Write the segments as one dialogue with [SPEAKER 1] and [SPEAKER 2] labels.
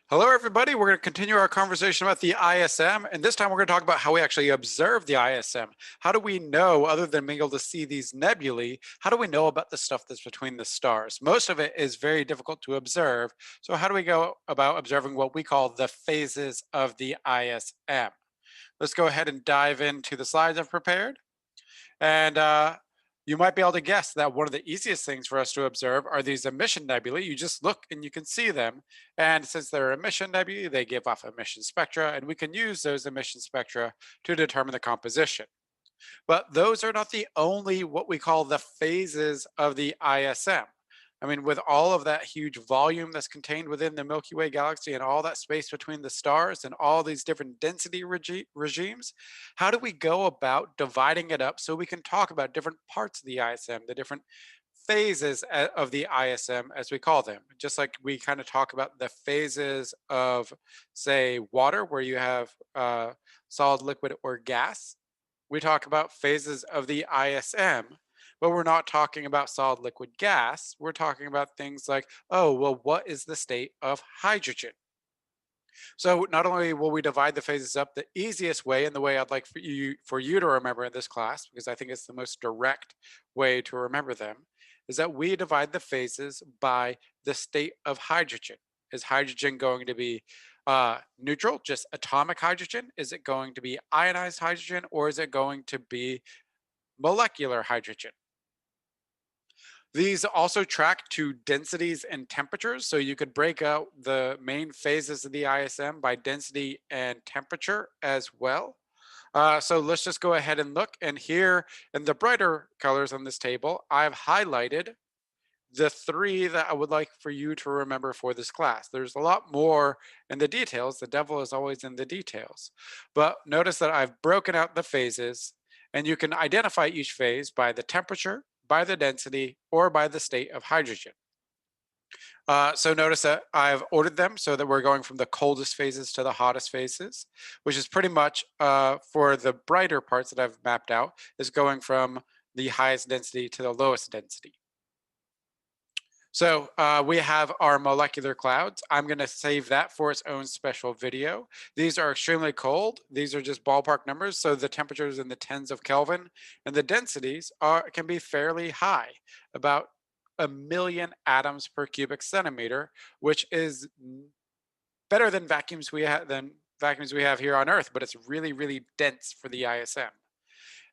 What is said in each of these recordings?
[SPEAKER 1] Hello, everybody. We're going to continue our conversation about the ISM, and this time we're going to talk about how we actually observe the ISM. How do we know, other than being able to see these nebulae, how do we know about the stuff that's between the stars? Most of it is very difficult to observe. So how do we go about observing what we call the phases of the ISM? Let's go ahead and dive into the slides I've prepared. And you might be able to guess that one of the easiest things for us to observe are these emission nebulae. You just look and you can see them. And since they're emission nebulae, they give off emission spectra, and we can use those emission spectra to determine the composition. But those are not the only what we call the phases of the ISM. I mean, with all of that huge volume that's contained within the Milky Way galaxy and all that space between the stars and all these different density regimes, how do we go about dividing it up so we can talk about different parts of the ISM, the different phases of the ISM, as we call them? Just like we kind of talk about the phases of, say, water, where you have solid, liquid, or gas. We talk about phases of the ISM, but we're not talking about solid, liquid, gas. We're talking about things like, oh, well, what is the state of hydrogen? So not only will we divide the phases up, the easiest way and the way I'd like for you to remember in this class, because I think it's the most direct way to remember them, is that we divide the phases by the state of hydrogen. Is hydrogen going to be neutral, just atomic hydrogen? Is it going to be ionized hydrogen, or is it going to be molecular hydrogen? These also track to densities and temperatures. So you could break out the main phases of the ISM by density and temperature as well. So let's just go ahead and look. And here in the brighter colors on this table, I've highlighted the three that I would like for you to remember for this class. There's a lot more in the details. The devil is always in the details. But notice that I've broken out the phases, and you can identify each phase by the temperature, by the density, or by the state of hydrogen. So notice that I've ordered them so that we're going from the coldest phases to the hottest phases, which is pretty much for the brighter parts that I've mapped out, is going from the highest density to the lowest density. So we have our molecular clouds. I'm going to save that for its own special video. These are extremely cold. These are just ballpark numbers. So the temperatures in the tens of Kelvin, and the densities can be fairly high, about 1,000,000 atoms per cubic centimeter, which is better than vacuums we have here on Earth, but it's really, really dense for the ISM.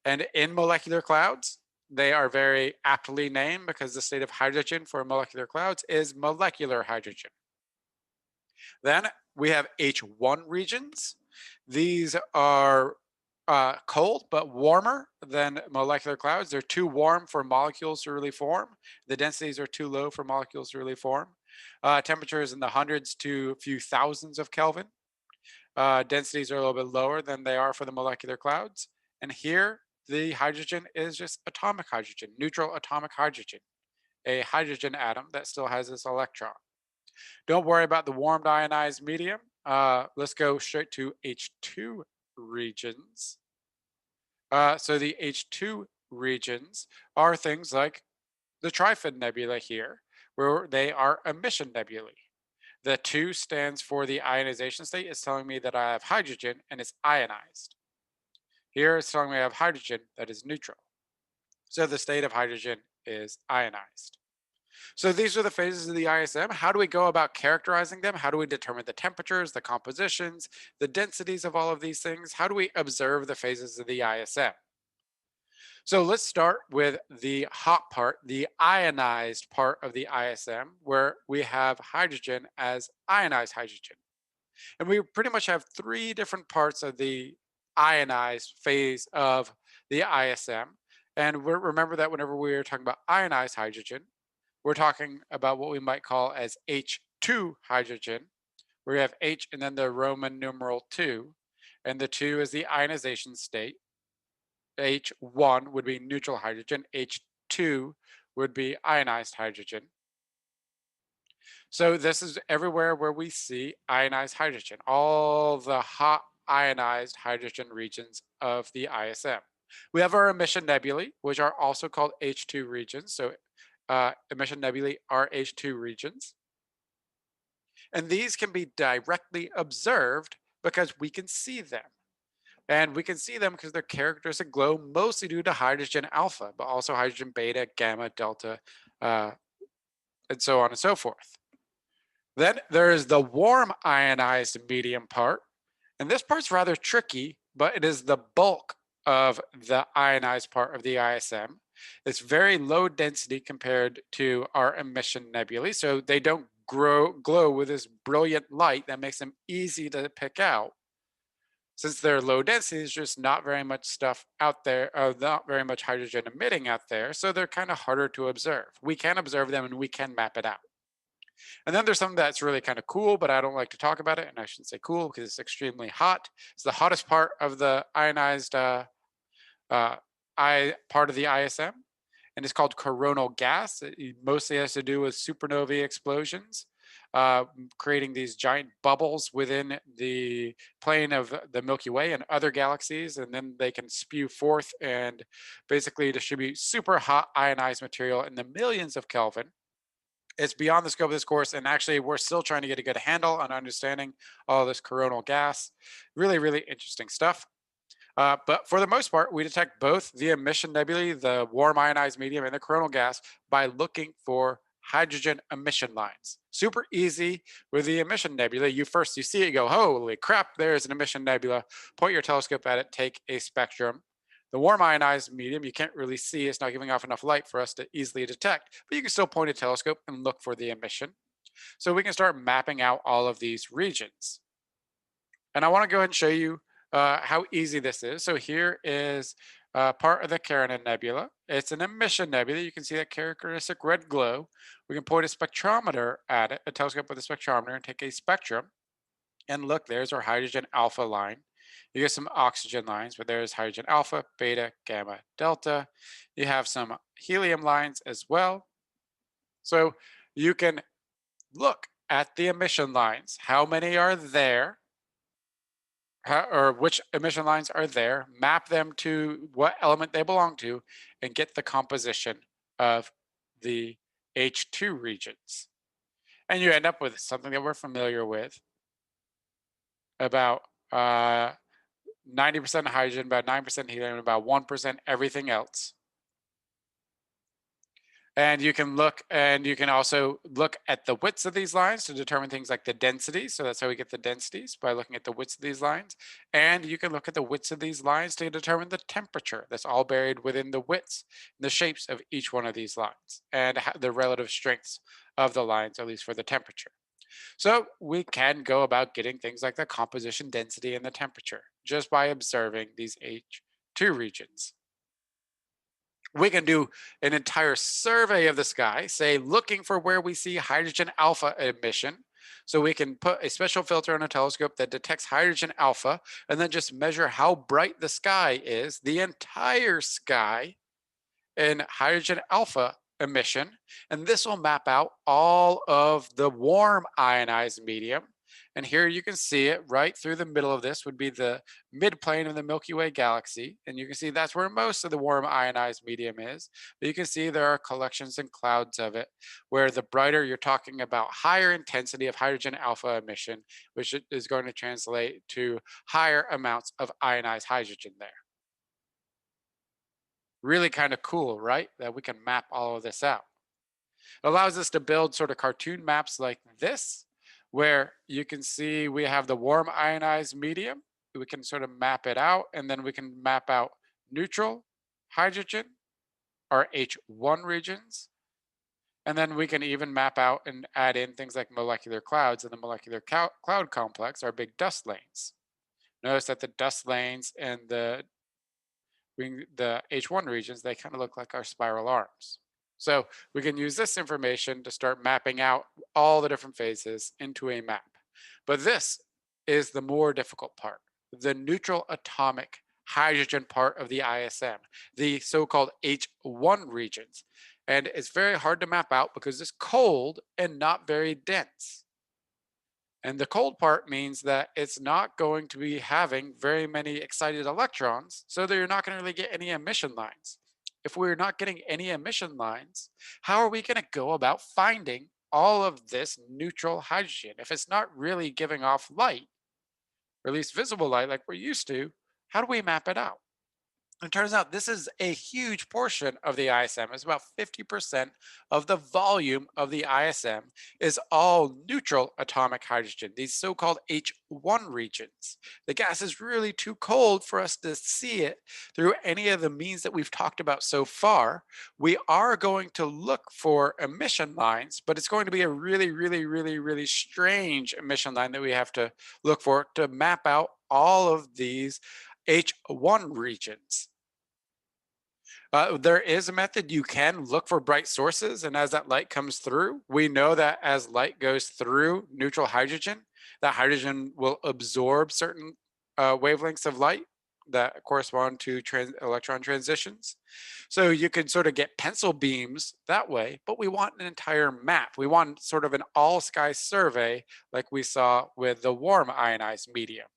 [SPEAKER 1] And in molecular clouds, they are very aptly named because the state of hydrogen for molecular clouds is molecular hydrogen. Then we have H1 regions. These are cold but warmer than molecular clouds. They're too warm for molecules to really form. The densities are too low for molecules to really form. Temperatures in the hundreds to a few thousands of Kelvin. Densities are a little bit lower than they are for the molecular clouds. And here, the hydrogen is just atomic hydrogen, neutral atomic hydrogen, a hydrogen atom that still has its electron. Don't worry about the warmed ionized medium. Let's go straight to H2 regions. So the H2 regions are things like the Trifid Nebula here, where they are emission nebulae. The 2 stands for the ionization state. It's telling me that I have hydrogen and it's ionized. Here it's telling me I have hydrogen that is neutral. So the state of hydrogen is ionized. So these are the phases of the ISM. How do we go about characterizing them? How do we determine the temperatures, the compositions, the densities of all of these things? How do we observe the phases of the ISM? So let's start with the hot part, the ionized part of the ISM, where we have hydrogen as ionized hydrogen. And we pretty much have 3 different parts of the ionized phase of the ISM. And remember that whenever we're talking about ionized hydrogen, we're talking about what we might call as H2 hydrogen, where we have H and then the Roman numeral 2. And the 2 is the ionization state. H1 would be neutral hydrogen. H2 would be ionized hydrogen. So this is everywhere where we see ionized hydrogen, all the hot ionized hydrogen regions of the ISM. We have our emission nebulae, which are also called H2 regions. So emission nebulae are H2 regions. And these can be directly observed because we can see them. And we can see them because their characteristic glow mostly due to hydrogen alpha, but also hydrogen beta, gamma, delta, uh, and so on and so forth. Then there is the warm ionized medium part. And this part's rather tricky, but it is the bulk of the ionized part of the ISM. It's very low density compared to our emission nebulae, so they don't glow with this brilliant light that makes them easy to pick out. Since they're low density, there's just not very much stuff out there, not very much hydrogen emitting out there, so they're kind of harder to observe. We can observe them and we can map it out. And then there's something that's really kind of cool, but I don't like to talk about it. And I shouldn't say cool because it's extremely hot. It's the hottest part of the ionized uh, part of the ISM. And it's called coronal gas. It mostly has to do with supernovae explosions, creating these giant bubbles within the plane of the Milky Way and other galaxies. And then they can spew forth and basically distribute super hot ionized material in the millions of Kelvin. It's beyond the scope of this course, and actually we're still trying to get a good handle on understanding all this coronal gas. Really, really interesting stuff. But for the most part, we detect both the emission nebulae, the warm ionized medium, and the coronal gas by looking for hydrogen emission lines. Super easy with the emission nebula. You see it, you go, holy crap, there's an emission nebula. Point your telescope at it, take a spectrum. The warm ionized medium, you can't really see. It's not giving off enough light for us to easily detect, but you can still point a telescope and look for the emission. So we can start mapping out all of these regions. And I want to go ahead and show you how easy this is. So here is part of the Carina Nebula. It's an emission nebula. You can see that characteristic red glow. We can point a spectrometer at it, a telescope with a spectrometer, and take a spectrum. And look, there's our hydrogen alpha line. You get some oxygen lines, but there's hydrogen alpha, beta, gamma, delta. You have some helium lines as well. So you can look at the emission lines. How many are there? Or which emission lines are there, map them to what element they belong to, and get the composition of the H2 regions. And you end up with something that we're familiar with, about 90% hydrogen, about 9% helium, about 1% everything else. And you can also look at the widths of these lines to determine things like the densities. So that's how we get the densities, by looking at the widths of these lines. And you can look at the widths of these lines to determine the temperature that's all buried within the widths, the shapes of each one of these lines, and the relative strengths of the lines, at least for the temperature. So we can go about getting things like the composition, density, and the temperature just by observing these H2 regions. We can do an entire survey of the sky, say looking for where we see hydrogen alpha emission. So we can put a special filter on a telescope that detects hydrogen alpha and then just measure how bright the sky is, the entire sky, in hydrogen alpha emission. And this will map out all of the warm ionized medium. And here you can see it right through the middle of this would be the midplane of the Milky Way galaxy. And you can see that's where most of the warm ionized medium is. But you can see there are collections and clouds of it, where the brighter you're talking about higher intensity of hydrogen alpha emission, which is going to translate to higher amounts of ionized hydrogen there. Really kind of cool, right? That we can map all of this out. It allows us to build sort of cartoon maps like this, where you can see we have the warm ionized medium. We can sort of map it out, and then we can map out neutral hydrogen, our H1 regions. And then we can even map out and add in things like molecular clouds in the molecular cloud complex, our big dust lanes. Notice that the dust lanes and the H1 regions, they kind of look like our spiral arms. So we can use this information to start mapping out all the different phases into a map. But this is the more difficult part, the neutral atomic hydrogen part of the ISM, the so-called H1 regions. And it's very hard to map out because it's cold and not very dense. And the cold part means that it's not going to be having very many excited electrons, so that you're not going to really get any emission lines. If we're not getting any emission lines, how are we going to go about finding all of this neutral hydrogen? If it's not really giving off light, or at least visible light like we're used to, how do we map it out? It turns out this is a huge portion of the ISM. It's about 50% of the volume of the ISM is all neutral atomic hydrogen, these so-called H1 regions. The gas is really too cold for us to see it through any of the means that we've talked about so far. We are going to look for emission lines, but it's going to be a really, really, really, really strange emission line that we have to look for to map out all of these H1 regions. There is a method you can look for bright sources, and as that light comes through, we know that as light goes through neutral hydrogen, that hydrogen will absorb certain wavelengths of light that correspond to electron transitions. So you can sort of get pencil beams that way, but we want an entire map. We want sort of an all sky survey like we saw with the warm ionized medium.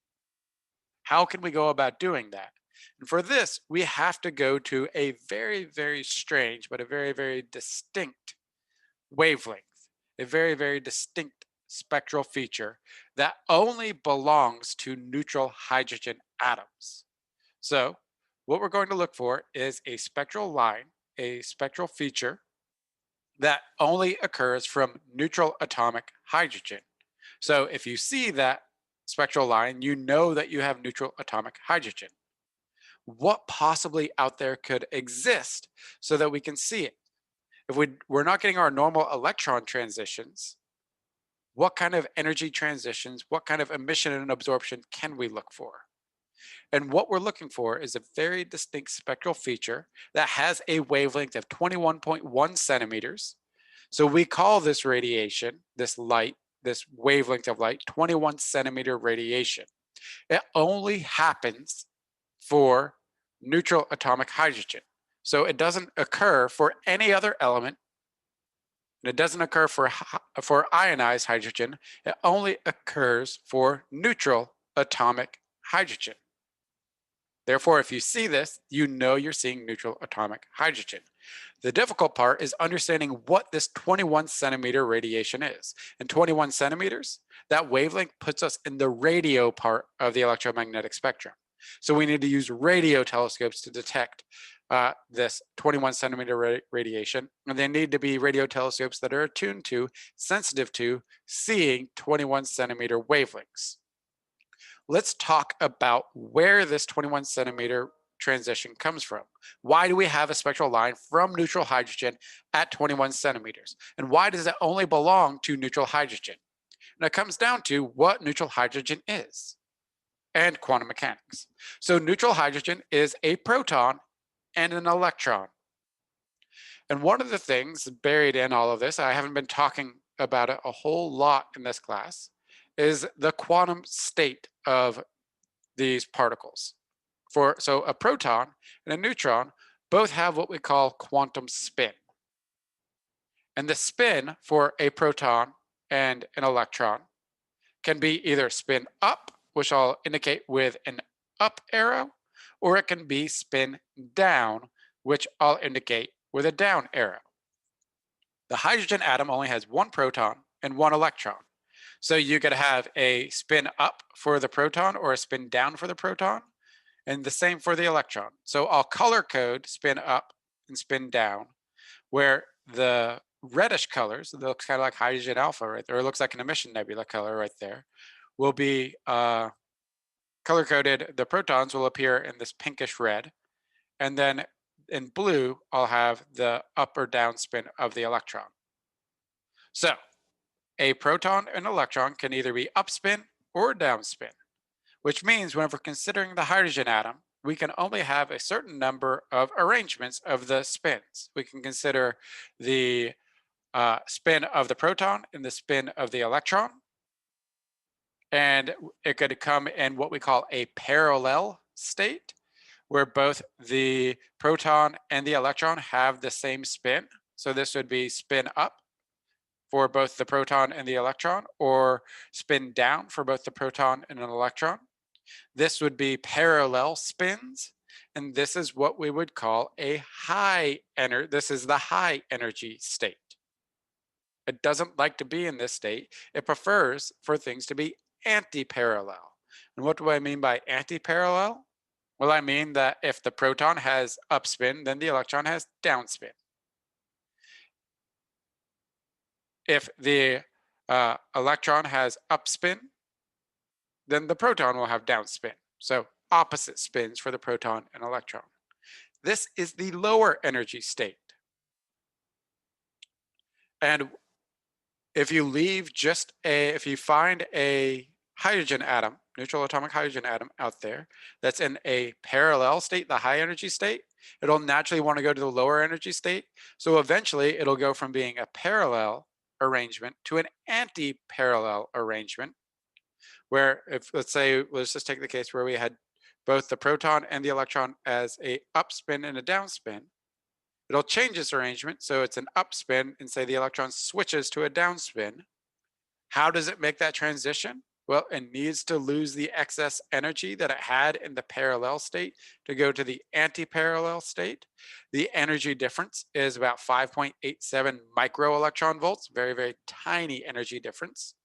[SPEAKER 1] How can we go about doing that? And for this, we have to go to a very, very strange, but a very, very distinct wavelength, a very, very distinct spectral feature that only belongs to neutral hydrogen atoms. So, what we're going to look for is a spectral line, a spectral feature that only occurs from neutral atomic hydrogen. So, if you see that spectral line, you know that you have neutral atomic hydrogen. What possibly out there could exist so that we can see it? If we're not getting our normal electron transitions, what kind of energy transitions, what kind of emission and absorption can we look for? And what we're looking for is a very distinct spectral feature that has a wavelength of 21.1 centimeters. So we call this radiation, this light, this wavelength of light, 21 centimeter radiation. It only happens for neutral atomic hydrogen. So it doesn't occur for any other element, and it doesn't occur for ionized hydrogen. It only occurs for neutral atomic hydrogen. Therefore, if you see this, you know you're seeing neutral atomic hydrogen. The difficult part is understanding what this 21 centimeter radiation is. And 21 centimeters, that wavelength puts us in the radio part of the electromagnetic spectrum. So we need to use radio telescopes to detect this 21 centimeter radiation. And they need to be radio telescopes that are attuned to, sensitive to seeing 21 centimeter wavelengths. Let's talk about where this 21 centimeter transition comes from. Why do we have a spectral line from neutral hydrogen at 21 centimeters? And why does it only belong to neutral hydrogen? And it comes down to what neutral hydrogen is and quantum mechanics. So neutral hydrogen is a proton and an electron. And one of the things buried in all of this, I haven't been talking about it a whole lot in this class, is the quantum state of these particles. So a proton and a neutron both have what we call quantum spin. And the spin for a proton and an electron can be either spin up, which I'll indicate with an up arrow, or it can be spin down, which I'll indicate with a down arrow. The hydrogen atom only has one proton and one electron. So you could have a spin up for the proton or a spin down for the proton, and the same for the electron. So I'll color code spin up and spin down, where the reddish colors, it looks kind of like hydrogen alpha right there, or it looks like an emission nebula color right there, will be color coded. The protons will appear in this pinkish red, and then in blue, I'll have the up or down spin of the electron. So a proton and electron can either be upspin or downspin, which means when we're considering the hydrogen atom, we can only have a certain number of arrangements of the spins. We can consider the spin of the proton and the spin of the electron. And it could come in what we call a parallel state, where both the proton and the electron have the same spin. So this would be spin up for both the proton and the electron, or spin down for both the proton and an electron. This would be parallel spins, and this is what we would call a high energy. This is the high energy state. It doesn't like to be in this state. It prefers for things to be anti-parallel. And what do I mean by anti-parallel? Well, I mean that if the proton has upspin, then the electron has downspin. If the electron has upspin, then the proton will have downspin. So opposite spins for the proton and electron. This is the lower energy state. And if you find a hydrogen atom, neutral atomic hydrogen atom out there that's in a parallel state, the high energy state, it'll naturally want to go to the lower energy state. So eventually it'll go from being a parallel arrangement to an anti-parallel arrangement, where if let's just take the case where we had both the proton and the electron as a upspin and a downspin. It'll change its arrangement so it's an upspin, and say the electron switches to a downspin. How does it make that transition? Well, it needs to lose the excess energy that it had in the parallel state to go to the anti-parallel state. The energy difference is about 5.87 micro electron volts, very, very tiny energy difference.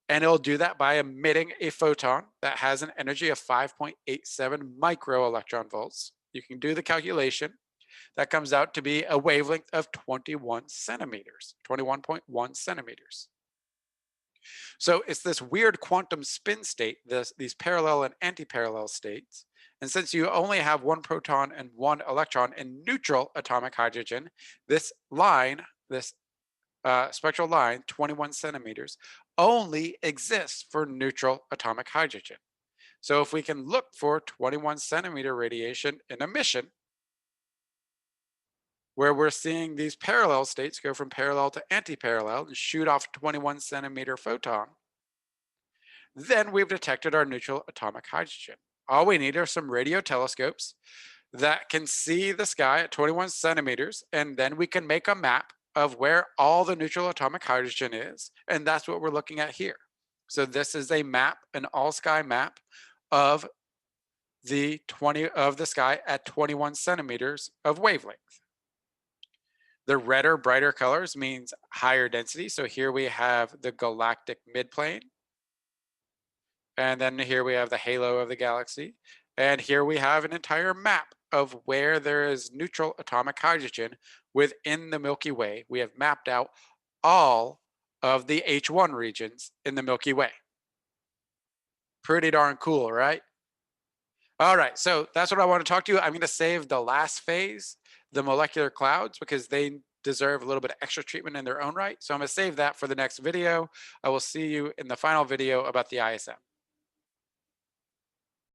[SPEAKER 1] And it'll do that by emitting a photon that has an energy of 5.87 micro electron volts. You can do the calculation. That comes out to be a wavelength of 21 centimeters, 21.1 centimeters. So it's this weird quantum spin state, these parallel and anti-parallel states. And since you only have one proton and one electron in neutral atomic hydrogen, this line, this spectral line, 21 centimeters, only exists for neutral atomic hydrogen. So if we can look for 21 centimeter radiation in emission, where we're seeing these parallel states go from parallel to anti-parallel and shoot off a 21 centimeter photon, then we've detected our neutral atomic hydrogen. All we need are some radio telescopes that can see the sky at 21 centimeters, and then we can make a map of where all the neutral atomic hydrogen is, and that's what we're looking at here. So this is a map, an all-sky map of the sky at 21 centimeters of wavelength. The redder, brighter colors means higher density. So here we have the galactic midplane. And then here we have the halo of the galaxy. And here we have an entire map of where there is neutral atomic hydrogen within the Milky Way. We have mapped out all of the H1 regions in the Milky Way. Pretty darn cool, right? All right, so that's what I want to talk to you. I'm going to save the last phase, the molecular clouds, because they deserve a little bit of extra treatment in their own right. So I'm going to save that for the next video. I will see you in the final video about the ISM.